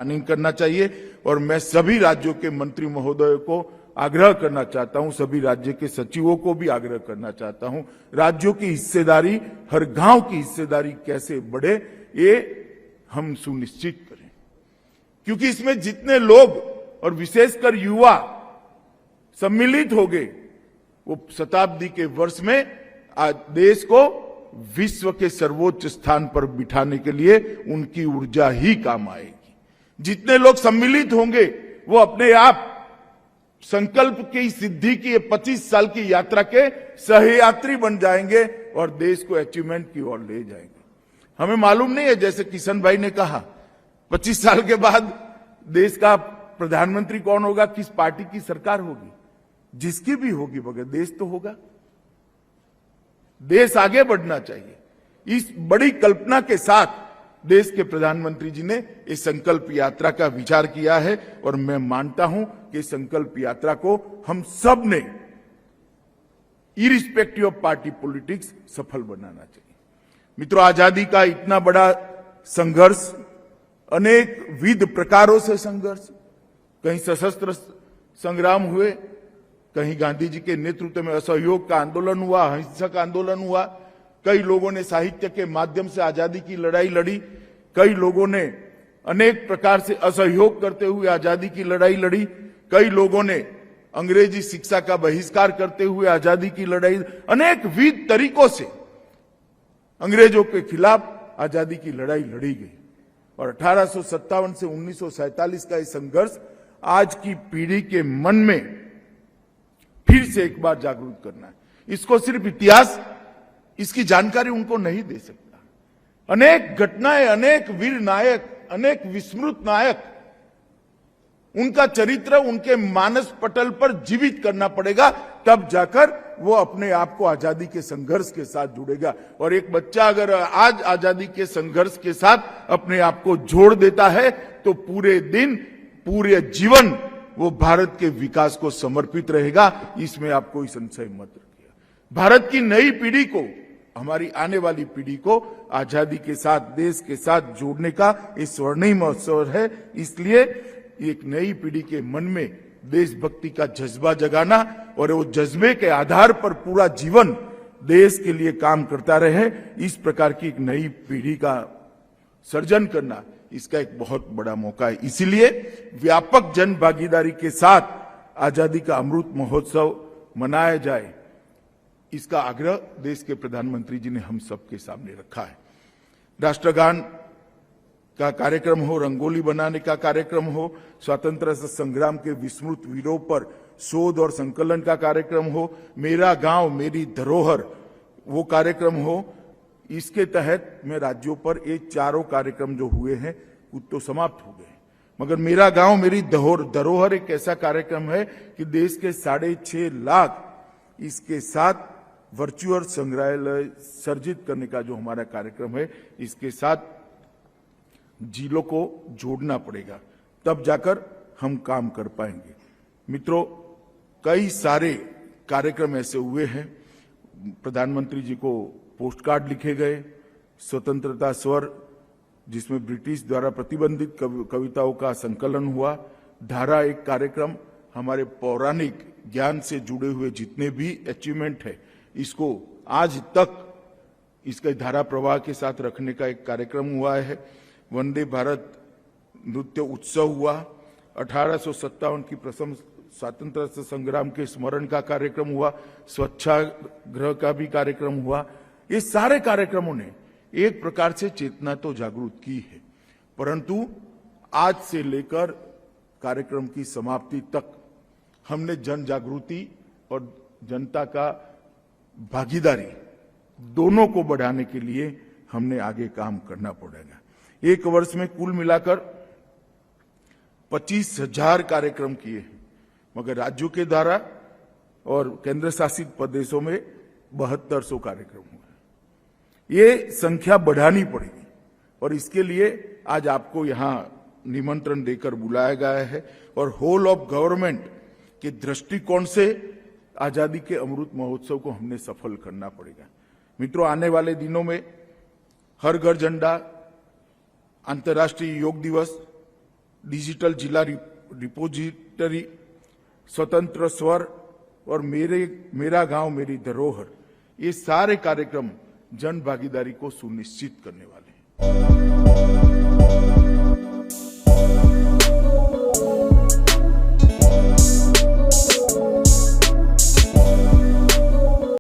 Planning करना चाहिए। और मैं सभी राज्यों के मंत्री महोदयों को आग्रह करना चाहता हूं, सभी राज्य के सचिवों को भी आग्रह करना चाहता हूं, राज्यों की हिस्सेदारी, हर गांव की हिस्सेदारी कैसे बढ़े ये हम सुनिश्चित करें, क्योंकि इसमें जितने लोग और विशेषकर युवा सम्मिलित हो गए, वो शताब्दी के वर्ष में आज देश को विश्व के सर्वोच्च स्थान पर बिठाने के लिए उनकी ऊर्जा ही काम आएगी। जितने लोग सम्मिलित होंगे वो अपने आप संकल्प की सिद्धि की 25 साल की यात्रा के सहयात्री बन जाएंगे और देश को अचीवमेंट की ओर ले जाएंगे। हमें मालूम नहीं है, जैसे किशन भाई ने कहा, 25 साल के बाद देश का प्रधानमंत्री कौन होगा, किस पार्टी की सरकार होगी, जिसकी भी होगी, मगर देश तो होगा। देश आगे बढ़ना चाहिए। इस बड़ी कल्पना के साथ देश के प्रधानमंत्री जी ने इस संकल्प यात्रा का विचार किया है और मैं मानता हूं कि संकल्प यात्रा को हम सब ने इरिस्पेक्टिव ऑफ पार्टी पॉलिटिक्स सफल बनाना चाहिए। मित्रों, आजादी का इतना बड़ा संघर्ष, अनेक विध प्रकारों से संघर्ष, कहीं सशस्त्र संग्राम हुए, कहीं गांधी जी के नेतृत्व में असहयोग का आंदोलन हुआ, अहिंसक आंदोलन हुआ, कई लोगों ने साहित्य के माध्यम से आजादी की लड़ाई लड़ी, कई लोगों ने अनेक प्रकार से असहयोग करते हुए आजादी की लड़ाई लड़ी, कई लोगों ने अंग्रेजी शिक्षा का बहिष्कार करते हुए आजादी की लड़ाई, अनेक विविध तरीकों से अंग्रेजों के खिलाफ आजादी की लड़ाई लड़ी गई। और 1857 से 1947 का ये संघर्ष आज की पीढ़ी के मन में फिर से एक बार जागरूक करना है। इसको सिर्फ इतिहास, इसकी जानकारी उनको नहीं दे सकता। अनेक घटनाएं, अनेक वीर नायक, अनेक विस्मृत नायक, उनका चरित्र उनके मानस पटल पर जीवित करना पड़ेगा, तब जाकर वो अपने आप को आजादी के संघर्ष के साथ जुड़ेगा। और एक बच्चा अगर आज आजादी के संघर्ष के साथ अपने आप को जोड़ देता है तो पूरे दिन, पूरे जीवन वो भारत के विकास को समर्पित रहेगा। इसमें आप कोई संशय मत रखिए। भारत की नई पीढ़ी को, हमारी आने वाली पीढ़ी को आजादी के साथ, देश के साथ जोड़ने का ये स्वर्णिम अवसर है। इसलिए एक नई पीढ़ी के मन में देशभक्ति का जज्बा जगाना और वो जज्बे के आधार पर पूरा जीवन देश के लिए काम करता रहे, इस प्रकार की एक नई पीढ़ी का सर्जन करना, इसका एक बहुत बड़ा मौका है। इसीलिए व्यापक जन भागीदारी के साथ आजादी का अमृत महोत्सव मनाया जाए, इसका आग्रह देश के प्रधानमंत्री जी ने हम सबके सामने रखा है। राष्ट्रगान का कार्यक्रम हो, रंगोली बनाने का कार्यक्रम हो, स्वतंत्रता संग्राम के विस्मृत वीरों पर शोध और संकलन का कार्यक्रम हो, मेरा गांव मेरी धरोहर वो कार्यक्रम हो, इसके तहत में राज्यों पर ये चारों कार्यक्रम जो हुए हैं वो तो समाप्त हो गए, मगर मेरा गांव मेरी धरोहर एक ऐसा कार्यक्रम है कि देश के 6.5 लाख इसके साथ वर्चुअल संग्रहालय सर्जित करने का जो हमारा कार्यक्रम है, इसके साथ जिलों को जोड़ना पड़ेगा, तब जाकर हम काम कर पाएंगे। मित्रों, कई सारे कार्यक्रम ऐसे हुए हैं। प्रधानमंत्री जी को पोस्टकार्ड लिखे गए, स्वतंत्रता स्वर जिसमें ब्रिटिश द्वारा प्रतिबंधित कविताओं का संकलन हुआ, धारा एक कार्यक्रम, हमारे पौराणिक ज्ञान से जुड़े हुए जितने भी अचीवमेंट है, इसको आज तक इसके धारा प्रवाह के साथ रखने का एक कार्यक्रम हुआ है। वंदे भारत नृत्य उत्सव हुआ, 1857 की प्रथम स्वतंत्रता संग्राम के स्मरण का कार्यक्रम हुआ, स्वच्छाग्रह का भी कार्यक्रम हुआ। ये सारे कार्यक्रमों ने एक प्रकार से चेतना तो जागरूक की है, परंतु आज से लेकर कार्यक्रम की समाप्ति तक हमने जन जागृति और जनता का भागीदारी दोनों को बढ़ाने के लिए हमने आगे काम करना पड़ेगा। एक वर्ष में कुल मिलाकर 25,000 कार्यक्रम किए हैं, मगर राज्यों के द्वारा और केंद्र शासित प्रदेशों में 7200 कार्यक्रम हुए। ये संख्या बढ़ानी पड़ेगी और इसके लिए आज आपको यहां निमंत्रण देकर बुलाया गया है और होल ऑफ गवर्नमेंट के दृष्टिकोण से आजादी के अमृत महोत्सव को हमने सफल करना पड़ेगा। मित्रों, आने वाले दिनों में हर घर झंडा, अंतर्राष्ट्रीय योग दिवस, डिजिटल जिला रिपोजिटरी, स्वतंत्र स्वर और मेरा गांव मेरी धरोहर, ये सारे कार्यक्रम जन भागीदारी को सुनिश्चित करने वाले हैं।